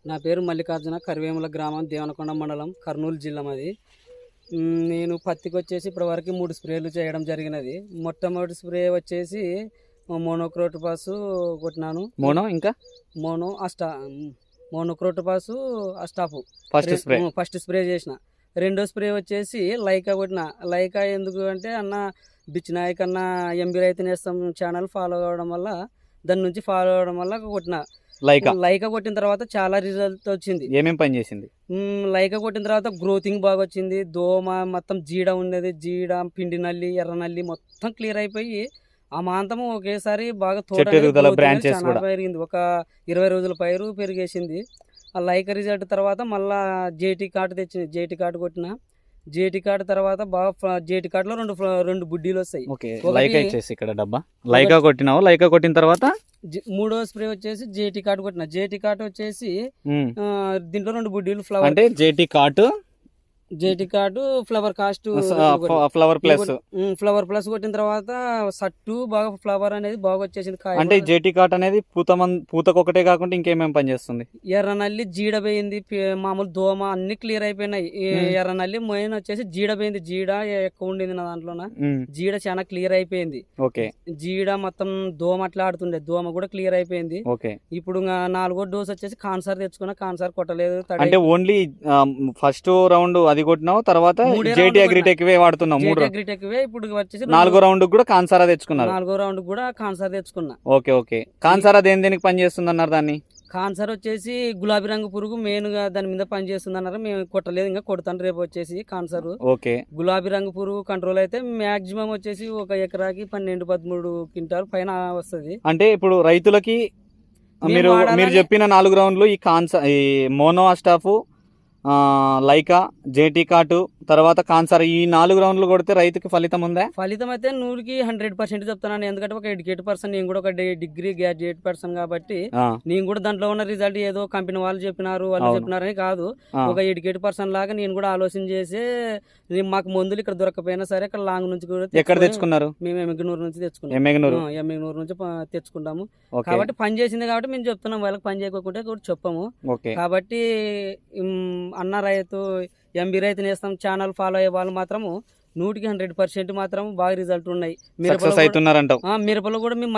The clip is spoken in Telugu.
నా పేరు మల్లికార్జున, కరివేముల గ్రామం, దేవనకొండ మండలం, కర్నూలు జిల్లా మాది. నేను పత్తికి వచ్చేసి ఇప్పటివరకు 3 స్ప్రేలు చేయడం జరిగినది. మొట్టమొదటి స్ప్రే వచ్చేసి మోనోక్రోటోఫాస్ కొట్టినాను. ఇంకా మోనోక్రోటోఫాస్ అస్టాపు ఫస్ట్ స్ప్రే చేసిన. రెండో స్ప్రే వచ్చేసి లైకా కొట్టిన. లైకా ఎందుకు అంటే బిచ్ నాయక్ అన్న ఎంబీ రైతు నేస్తం ఛానల్ ఫాలో అవడం వల్ల, దాని నుంచి ఫాలో అవడం వల్ల కొట్టిన. లైకా కొట్టిన తర్వాత చాలా రిజల్ట్ వచ్చింది. ఏమేం పని చేసింది? లైకా కొట్టిన తర్వాత గ్రోతింగ్ బాగా వచ్చింది. దోమ మొత్తం జీడ ఉండేది, జీడ, పిండి నల్లి, ఎర్ర నల్లి మొత్తం క్లియర్ అయిపోయి ఆ మాంతము ఒకేసారి బాగా చాలా పెరిగింది. ఒక 20 రోజుల పైరు పెరిగేసింది. ఆ లైకా రిజల్ట్ తర్వాత మళ్ళా జేటీ కార్డు తెచ్చింది. జేటీ కార్డు కొట్టిన. జేటీ కార్డు తర్వాత బాగా జేటీ కార్డులో రెండు బుడ్డీలు వస్తాయి. ఇక్కడ డబ్బా లైకా కొట్టినావు. లైకా కొట్టిన తర్వాత మూడో స్ప్రే వచ్చేసి జేటీ కార్డు కొట్టిన. జేటీ కార్డు వచ్చేసి దీంట్లో 2 బుడ్డీలు ఫ్లవర్, అంటే జేటీ కార్డు ఫ్లవర్ ప్లస్ కొట్టిన తర్వాత సట్టు బాగా ఫ్లవర్ అనేది బాగా వచ్చేసింది. అంటే జేటీ కార్డ్ అనేది పూతకు ఒకటే కాకుండా ఇంకేమేం పని చేస్తుంది? ఎర్ర నల్లి, జీడ పోయింది, మామూలు దోమ అన్ని క్లియర్ అయిపోయినాయి. ఎర్ర నల్లి మెయిన్ వచ్చేసి జీడ పోయింది. జీడ ఎక్కువ ఉండింది నా దాంట్లోన. జీడ చాలా క్లియర్ అయిపోయింది. జీడ మొత్తం దోమ అట్లా ఆడుతుండే, దోమ కూడా క్లియర్ అయిపోయింది. ఇప్పుడు 4వ డోస్ వచ్చేసి కాన్సార్ తెచ్చుకున్నా. కాన్సార్ కొట్టలేదు. అంటే ఓన్లీ ఫస్ట్ రౌండ్ అది కొట్టినావు, తర్వాత జేటీ అగ్రిటెక్ వాడుతున్నావు. ఇప్పుడు వచ్చేసి 4వ రౌండ్ కూడా కాన్సారా తెచ్చుకున్నారు. 4వ రౌండ్ కూడా కాన్సార్ తెచ్చుకున్నా. ఓకే. కాన్సారా దేనికి పని చేస్తుంది అన్నారు? దాన్ని కాన్సర్ వచ్చేసి గులాబీ రంగు పురుగు మెయిన్ గా దాని మీద పని చేస్తుంది అన్నారు. మేము కొట్టలేదు, ఇంకా కొడతాను రేపు వచ్చేసి కాన్సర్. గులాబీ రంగు పురుగు కంట్రోల్ అయితే మాక్సిమం వచ్చేసి ఒక ఎకరాకి 12-13 క్వింటాల్ పైన వస్తుంది. అంటే ఇప్పుడు రైతులకి మీరు చెప్పిన 4 రౌండ్లు ఈ మోనో అస్టాఫ్, లైకా, జేటీ కార్డు తర్వాత కాన్సార్, ఈ 4 రౌండ్లు కొడితే రైతుకి ఫలితం ఉందా? ఫలితం అయితే 100కి 100% చెప్తున్నాను. ఎందుకంటే ఒక ఎడ్యుకేట్ పర్సన్, నేను కూడా ఒక డిగ్రీ గ్రాడ్యుయేట్ పర్సన్ కాబట్టి నేను కూడా దాంట్లో ఉన్న రిజల్ట్ ఏదో కంపెనీ వాళ్ళు చెప్పినారని కాదు. ఒక ఎడ్యుకేట్ పర్సన్ లాగా నేను కూడా ఆలోచన చేసి మాకు మందులు ఇక్కడ దొరకపోయినా సరే ఇక్కడ లాంగ్ నుంచి కూడా ఎక్కడ తెచ్చుకున్నారు? మేము ఎమ్మిగనూరు నుంచి తెచ్చుకున్నాం. ఎమ్మిగనూరు నుంచి తెచ్చుకుంటాము. కాబట్టి పని చేసింది కాబట్టి మేము చెప్తున్నాం. వాళ్ళకి పని చేయకుంటే కూడా చెప్పము. కాబట్టి అన్న రైతు, ఎంబీ రైతు నేస్తం ఛానల్ ఫాలో అయ్యే వాళ్ళు మాత్రము 100కి 100% మాత్రం బాగా రిజల్ట్ ఉన్నాయి. మిరపలో కూడా మేము